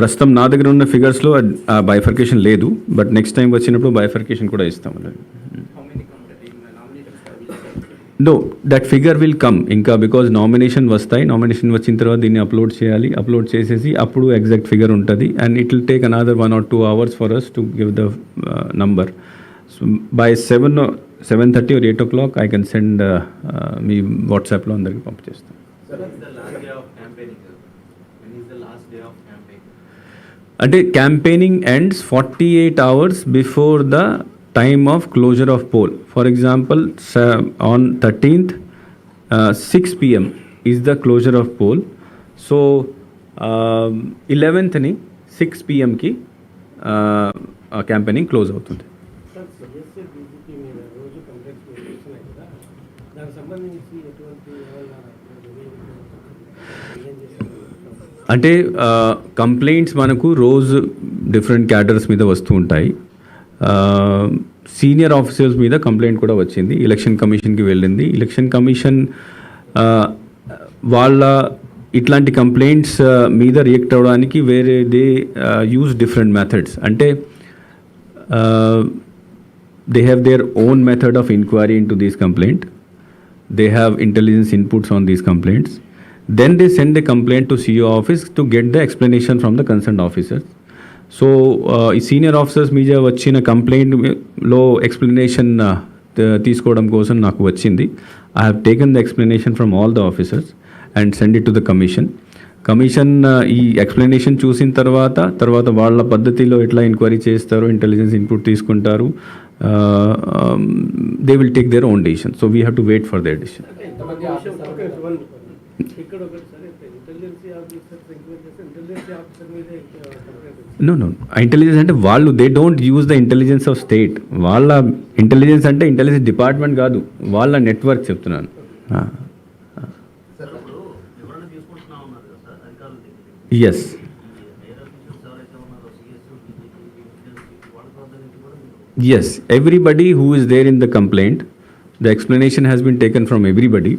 ప్రస్తుతం నా దగ్గర ఉన్న ఫిగర్స్లో ఆ బైఫర్కేషన్ లేదు, బట్ నెక్స్ట్ టైం వచ్చినప్పుడు బైఫర్కేషన్ కూడా ఇస్తాం. No, that figure will come ఇంకా, బికాజ్ నామినేషన్ వస్తాయి. నామినేషన్ వచ్చిన తర్వాత దీన్ని అప్లోడ్ చేయాలి. అప్లోడ్ చేసేసి అప్పుడు ఎగ్జాక్ట్ ఫిగర్ ఉంటుంది. And it will take another 1 or 2 hours for us to give the number. So by 7:30 or 8 o'clock I can send మీ వాట్సాప్లో అందరికి పంపించేస్తాను. అంటే campaigning ends 48 hours before the time of closure of poll. For example, on 13th, 6 p.m. is the closure of poll. So 11th ni 6 p.m. ki campaigning close అవుతుంది. అంటే complaints మనకు రోజు different cadres మీద వస్తూ ఉంటాయి. సీనియర్ ఆఫీసర్స్ మీద complaint కూడా వచ్చింది, ఎలక్షన్ కమిషన్కి వెళ్ళింది. ఎలక్షన్ కమిషన్ వాళ్ళ ఇట్లాంటి కంప్లైంట్స్ మీద రియాక్ట్ అవ్వడానికి వేరే దే యూజ్ డిఫరెంట్ మెథడ్స్. అంటే they have their own method of inquiry into these complaint. They have intelligence inputs on these complaints. Then they send the complaint to CEO office to get the explanation from the concern officers. So ఈ senior officers మీద వచ్చిన కంప్లైంట్లో explanation తీసుకోవడం కోసం నాకు వచ్చింది. I have taken the explanation from all the officers and send it to the commission. Commission ఈ explanation చూసిన తర్వాత వాళ్ళ పద్ధతిలో ఎట్లా ఎంక్వైరీ చేస్తారో, ఇంటెలిజెన్స్ ఇన్పుట్ తీసుకుంటారు. They will take their own decision. So we have to wait for their decision. No intelligence అంటే వాళ్ళు they don't use the intelligence of state. వాళ్ళ ఇంటెలిజెన్స్ అంటే ఇంటెలిజెన్స్ డిపార్ట్మెంట్ కాదు, వాళ్ళ నెట్వర్క్ చెప్తున్నాను. Yes, everybody who is there in the complaint, the explanation has been taken from everybody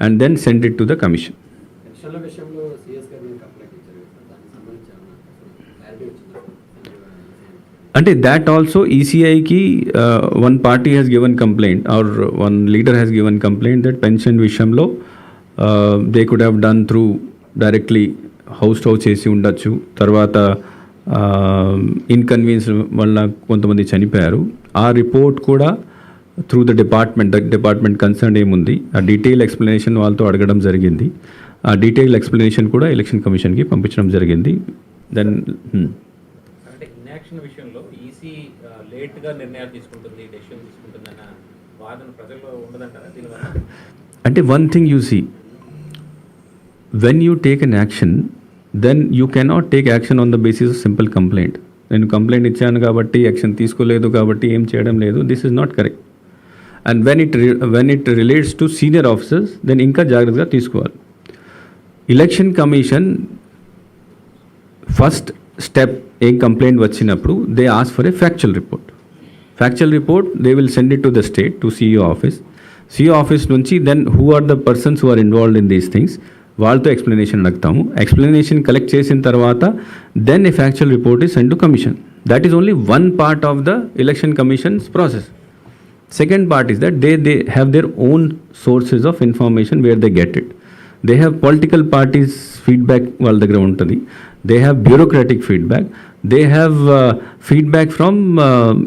and then sent it to the commission. అంటే that also ECI ki one party has given complaint or one leader has given complaint that pension విషయంలో they could have done through directly house చేసి ఉండొచ్చు. తర్వాత inconvenience వల్ల కొంతమంది చనిపోయారు. ఆ report కూడా త్రూ ద డిపార్ట్మెంట్ కన్సర్న్ ఏముంది ఆ డీటెయిల్ ఎక్స్ప్లెనేషన్ వాళ్ళతో అడగడం జరిగింది. ఆ డీటెయిల్ ఎక్స్ప్లెనేషన్ కూడా ఎలక్షన్ కమిషన్కి పంపించడం జరిగింది. దెన్ ఇనాక్షన్ విషయంలో ఈసీ లేట్గా నిర్ణయాలు తీసుకుంటుంది, డెసిషన్ తీసుకుంటుందన్న వాదన ప్రజల్లో ఉండదంటారా దీనివల్ల? అంటే one thing you see, when you take an action then you cannot take action on the basis of simple complaint. నేను కంప్లైంట్ ఇచ్చాను కాబట్టి యాక్షన్ తీసుకోలేదు కాబట్టి ఏం చేయడం లేదు, this is not correct. And when it relates to senior officers then ఇంకా జాగ్రత్తగా తీసుకోవాలి. ఎలక్షన్ కమిషన్ ఫస్ట్ స్టెప్ ఏం కంప్లైంట్ వచ్చినప్పుడు they ask for a factual report. They will send it to the state to CEO office నుంచి then who are the persons who are involved in these things వాళ్ళతో explanation అడుగుతాము. Explanation collect చేసిన తర్వాత then a factual report is send to commission. That is only one part of the election commission's process. Second part is that they have their own sources of information where they get it. They have political parties feedback వాళ్ళ దగ్గర ఉంటుంది. They have bureaucratic feedback. They have feedback from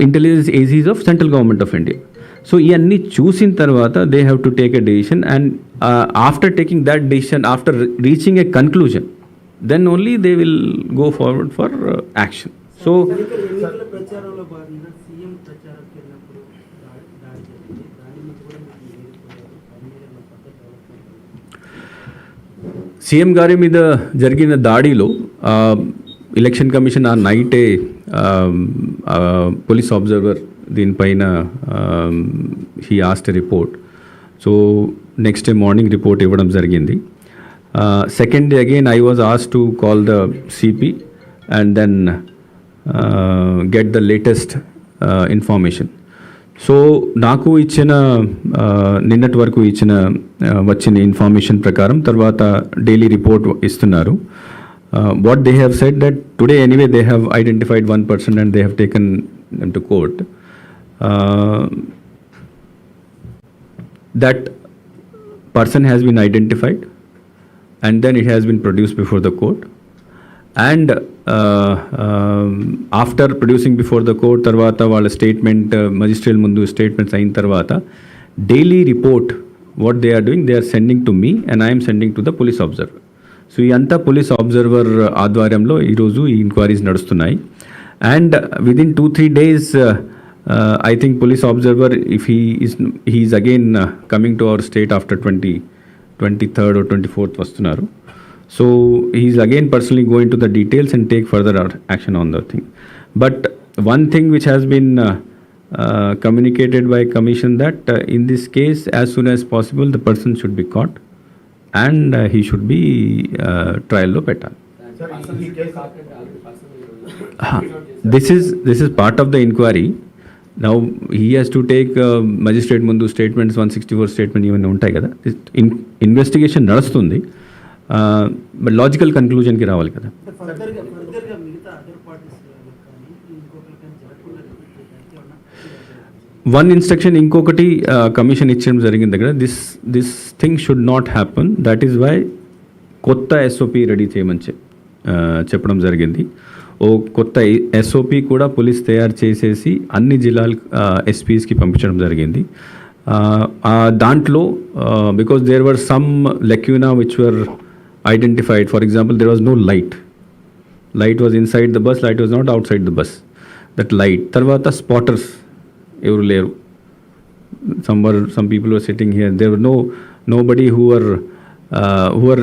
intelligence agencies of central government of India. So ఇవన్నీ చూసిన తర్వాత they have to take a decision and after taking that decision, after reaching a conclusion, then only they will go forward for action. So CM గారి మీద జరిగిన దాడిలో election commission ఆ నైటే police observer దీనిపైన he asked a report. So next day morning report ఇవ్వడం జరిగింది. Second day again I was asked to call the CP and then get the latest information. So నాకు ఇచ్చిన నిన్నటి వరకు వచ్చిన ఇన్ఫర్మేషన్ ప్రకారం తర్వాత డైలీ రిపోర్ట్ ఇస్తున్నారు. what they have said that today anyway they have identified one person and they have taken them to court. That person has been identified and then it has been produced before the court. And after producing before the court, tarvata వాళ్ళ statement, magistrate ముందు statements అయిన తర్వాత daily report what they are doing, they are sending to me and I am sending to the police observer. So ఈ అంతా police observer ఆధ్వర్యంలో ఈరోజు ఈ enquiries నడుస్తున్నాయి. And within 2-3 days I think police observer, if he is again coming to our state after 23rd or 24th vastunaru, so he is again personally going to the details and take further action on the thing. But one thing which has been communicated by commission that in this case as soon as possible the person should be caught and he should be trial lo petali. This is part of the inquiry. Now he has to take magistrate mundu statements, 164 statement even ఉంటాయి కదా, investigation నడుస్తుంది. But logical కన్క్లూజన్కి రావాలి కదా. One instruction ఇంకొకటి commission ఇచ్చడం జరిగింది దగ్గర, this thing should not happen. That is why కొత్త ఎస్ఓపి రెడీ చేయమని చెప్పడం జరిగింది. ఓ కొత్త ఎస్ఓపి కూడా పోలీస్ తయారు చేసేసి అన్ని జిల్లాల ఎస్పీస్కి పంపించడం జరిగింది. దాంట్లో because there were some lacuna which were identified. For example there was no light was inside the bus, light was not outside the bus, that light. తర్వాత స్పాటర్స్ ఎవరు లేరు. some people were sitting here, there were nobody who were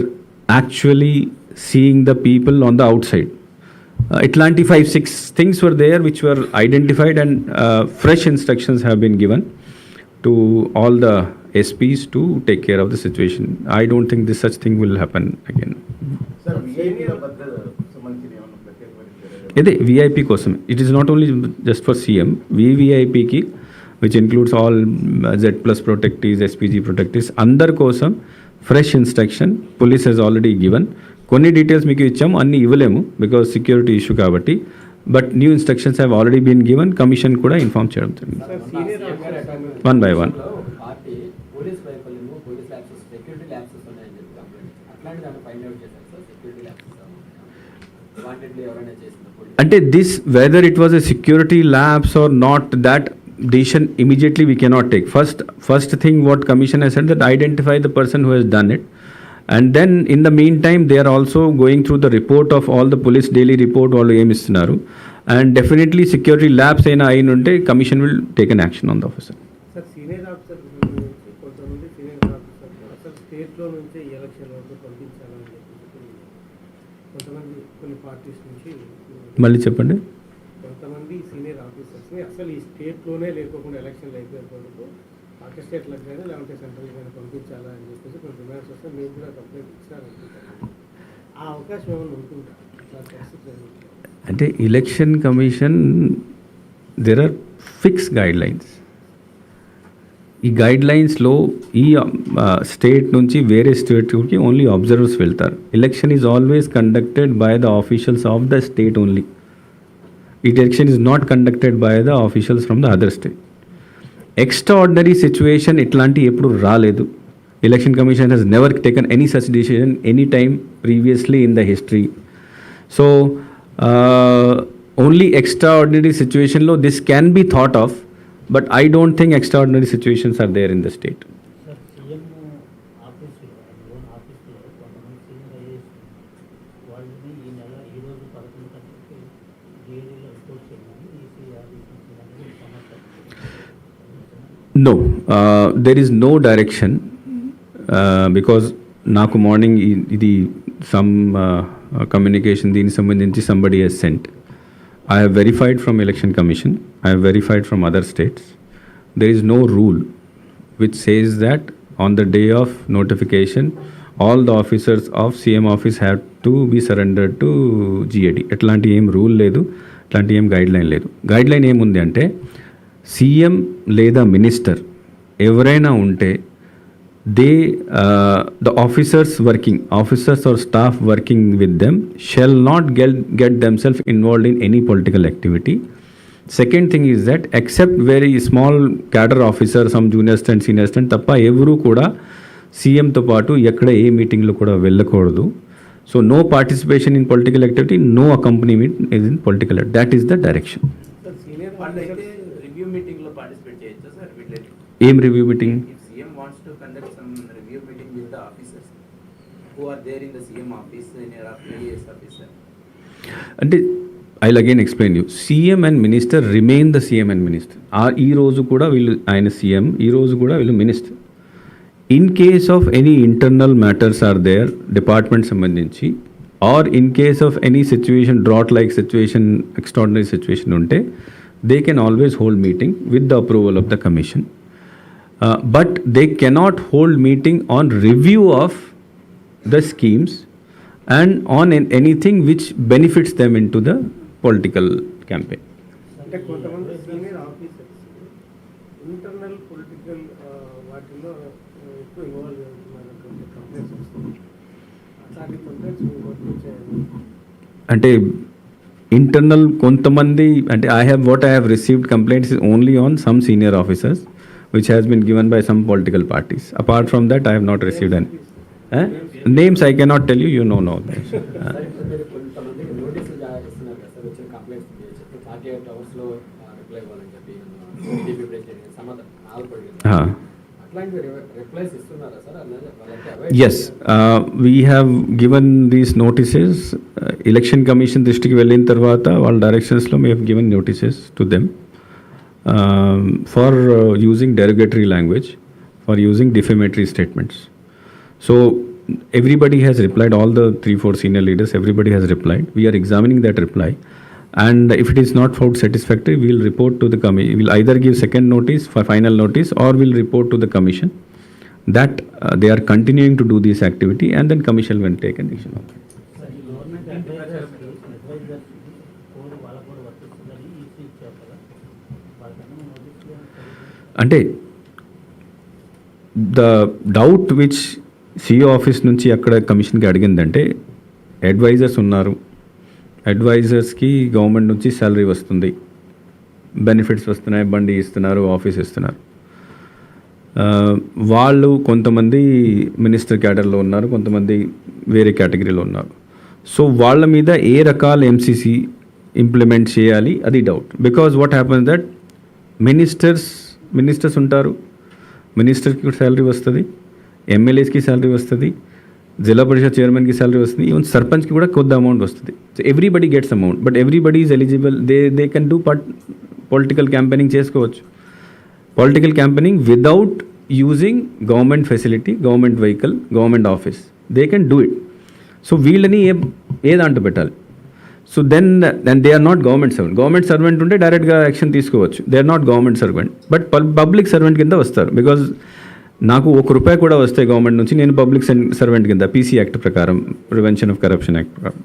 actually seeing the people on the outside. Itlanti 5-6 things were there which were identified and fresh instructions have been given to all the SPs to take care of the situation. I don't think this such thing will happen again. Sir, VIP సంబంధించిన ఏమన్నా ప్రత్యేక ఇదే VIP కోసం. It is not only just for CM, వివిఐపికి which includes all Z+ protectees, SPG protectees, అందరి కోసం fresh instruction police has already given. కొన్ని details మీకు ఇచ్చాము, అన్నీ ఇవ్వలేము బికాజ్ సెక్యూరిటీ ఇష్యూ కాబట్టి. But new instructions have already been given. Commission కూడా ఇన్ఫార్మ్ చేయడం జరిగింది. One by one. అంటే this whether it was a security lapse or not, that decision immediately we cannot take. First thing what commission has said that identify the person who has done it, and then in the meantime they are also going through the report of all the police daily report వాళ్ళు ఏమి ఇస్తున్నారు, and definitely security labs అయినా ఉంటే commission will take an action on the officer. Sir senior officer కొంతమంది senior officer అసలు స్టేట్లో నుంచే ఈ ఎలక్షన్ వరకు పంపించాలని చెప్పి కొంతమంది కొన్ని పార్టీస్ నుంచి మళ్ళీ చెప్పండి. కొంతమంది సీనియర్ ఆఫీసర్స్ని అసలు ఈ స్టేట్లోనే లేకోకుండా ఎలక్షన్లు అయిపోయేంత వరకు పార్టీ స్టేట్లకు కానీ లేకపోతే సెంట్రల్ కానీ పంపించాలా అని చెప్పేసి కొన్ని డిమాండ్స్ వస్తే మేము కూడా కంప్లైంట్ ఇచ్చారనుకుంటాం. ఆ అవకాశం ఏమైనా ఉంటుందా? అంటే election commission there are fix guidelines. ఈ గైడ్ లైన్స్లో ఈ స్టేట్ నుంచి వేరే స్టేట్కి ఓన్లీ అబ్జర్వర్స్ వెళ్తారు. Election is always conducted by the officials of the state only. Election is not conducted by the officials from the other state. Extraordinary situation ఇట్లాంటి ఎప్పుడు రాలేదు. Election commission has never taken any such decision any time previously in the history. So only extraordinary సిచ్యువేషన్లో this can be thought of, but I don't think extraordinary situations are there in the state. Sir, CM ఆఫీసులో loan ఆఫీసులో కొంతమంది senior IAS వాళ్ళని ఈ నెల ఈ రోజు 11 గంటలకి డిఏడీలో రిపోర్ట్ చేయమని ఈసీఆర్ సమాచారం. No, there is no direction because నాకు మార్నింగ్ ఇది సమ్ కమ్యూనికేషన్ దీనికి సంబంధించి somebody has sent. I have verified from Election Commission, I have verified from other states. There is no rule which says that on the day of notification, all the officers of CM office have to be surrendered to GAD. ఎట్లాంటి ఏం rule లేదు, అట్లాంటి ఏం guide line లేదు. Guide line ఏముంది అంటే CM లేదా minister ఎవరైనా ఉంటే the officers or staff working with them shall not get themselves involved in any political activity. Second thing is that except very small cadre officer, some junior stand, senior stand, తప్ప ఎవరు కూడా సీఎంతో పాటు ఎక్కడ ఏ మీటింగ్లో కూడా వెళ్ళకూడదు. So no participation in political activity, no accompaniment is in political, that is the direction. Sir senior వాళ్ళు అయితే రివ్యూ మీటింగ్ లో పార్టిసిపేట్ చేయొచ్చా సార్ వీళ్ళని? ఏం review meeting? If CM wants to conduct some review meeting with the officers who are there in the CM office, in your IAS officer. అంటే I'll again explain you, CM and minister remain the CM and minister. ఈ రోజు కూడా వీళ్ళు ఆయన CM, ఈ రోజు కూడా వీళ్ళు minister. In case of any internal matters or their department సంబంధించి, or in case of any situation, drought like situation, extraordinary situation ఉంటే they can always hold meeting with the approval of the commission. But they cannot hold meeting on review of the schemes and on anything which benefits them into the political campaign. అంటే కొంతమంది senior officers internal political వాటిల్లో ఎక్కువ involve అవుతున్నటువంటి complaints వస్తుంది. అట్లాంటి complaints వర్తించాయని అంటే internal కొంతమంది, అంటే I have received complaints only on some senior officers which has been given by some political parties. Apart from that, I have not received any. Names I cannot tell you, you know no names. కొంతమందికి నోటీసులు జారీ చేస్తున్నారు కదా sir, వచ్చిన complaints చెప్పి 48 అవర్స్లో reply ఇవ్వాలని చెప్పి టీడీపీ ప్రెసిడెంట్ సమాధానం అట్లాంటి రిప్లైస్ ఇస్తున్నారా సార్? వాళ్ళకి Yes, we have given these notices. Election Commission దృష్టికి వెళ్ళిన తర్వాత వాళ్ళ డైరెక్షన్స్లో we have given notices to them for using derogatory language, for using defamatory statements. So everybody has replied, all the 3-4 senior leaders, everybody has replied. We are examining that reply, and if it is not found satisfactory, we will report to the commission. We will either give second notice for final notice, or we will report to the commission that they are continuing to do this activity, and then commission will take an action on it. Government advisers code వాళ్ళకు కూడా వర్తిస్తుందని EC ఇచ్చారు కదా, వాళ్ళకన్నా నోటీసులు అంటే the doubt which CEO office నుంచి అక్కడ కమిషన్కి అడిగిందంటే, అడ్వైజర్స్ ఉన్నారు, అడ్వైజర్స్కి గవర్నమెంట్ నుంచి శాలరీ వస్తుంది, బెనిఫిట్స్ వస్తున్నాయి, బండి ఇస్తున్నారు, ఆఫీస్ ఇస్తున్నారు. వాళ్ళు కొంతమంది మినిస్టర్ క్యాడర్లో ఉన్నారు, కొంతమంది వేరే కేటగిరీలో ఉన్నారు. సో వాళ్ళ మీద ఏ రకాల ఎంసీసీ ఇంప్లిమెంట్ చేయాలి అది doubt. Because what happens that ministers ఉంటారు, మినిస్టర్కి శాలరీ వస్తుంది, ఎమ్మెల్యేస్కి శాలరీ వస్తుంది, జిల్లా పరిషత్ చైర్మన్కి శాలరీ వస్తుంది, ఈవెన్ సర్పంచ్కి కూడా కొద్ది అమౌంట్ వస్తుంది. So everybody gets amount, but everybody is eligible. They can do political campaigning చేసుకోవచ్చు. Political campaigning without using government facility, government vehicle, government office, they can do it. So వీళ్ళని ఏ దాంట్లో పెట్టాలి? So then they are not government servant. Government servant ఉంటే డైరెక్ట్గా action తీసుకోవచ్చు. They are not government servant, but public servant కింద వస్తారు. Because నాకు ₹1 కూడా వస్తాయి గవర్నమెంట్ నుంచి, నేను పబ్లిక్ సర్వెంట్ కింద, పీసీ యాక్ట్ ప్రకారం, ప్రివెన్షన్ ఆఫ్ కరప్షన్ యాక్ట్ ప్రకారం.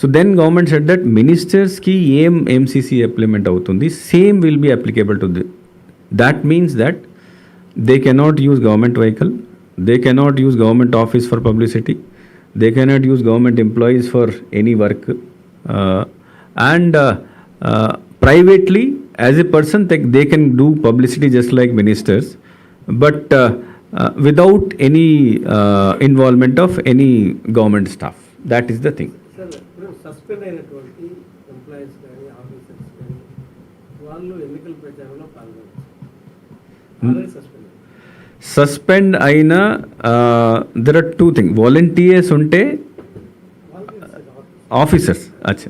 So then government said that మినిస్టర్స్కి ఏం ఎంసీసీ అప్లిమెంట్ అవుతుంది, same will be applicable to the. That means that they cannot use government vehicle, they cannot use government office for publicity, they cannot use government employees for any work, and privately as a person they can do publicity just like ministers, but without any involvement of any government staff. That is the thing. Sir ఇప్పుడు suspend అయినటువంటి employees కానీ officers కానీ వాళ్ళు ఎన్నికల ప్రచారంలో పాల్గొనవచ్చు. Suspend అయిన there are 2 things. Volunteers ఉంటే ఆఫీసర్స్, అచ్చా,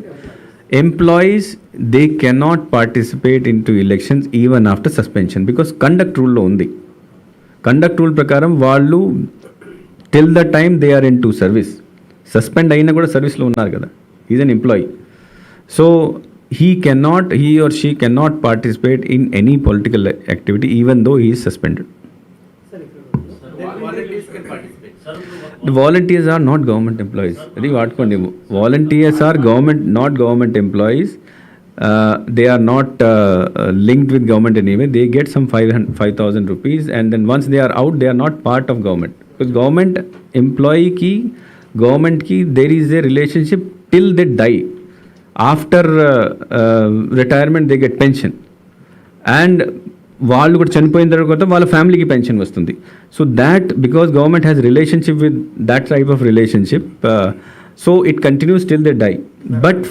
employees they cannot participate in to elections even after suspension, because conduct రూల్లో ఉంది. కండక్ట్ రూల్ ప్రకారం వాళ్ళు till the time they are in to service, suspend అయినా కూడా సర్వీస్లో ఉన్నారు కదా, is an employee. So he or she cannot participate in any political activity even though he is suspended. Volunteers can participate. The volunteers are not government employees. Adi vaatkondi, volunteers are not government employees. they are not linked with government anyway. They get some 5,000 rupees, and then once they are out, they are not part of government. Because government employee ki, government ki, there is a relationship till they die. After retirement, they get pension. And వాళ్ళు కూడా చనిపోయిన తర్వాత వాళ్ళ ఫ్యామిలీకి pension వస్తుంది. So that because government has relationship with that type of relationship, so it continues till they die. But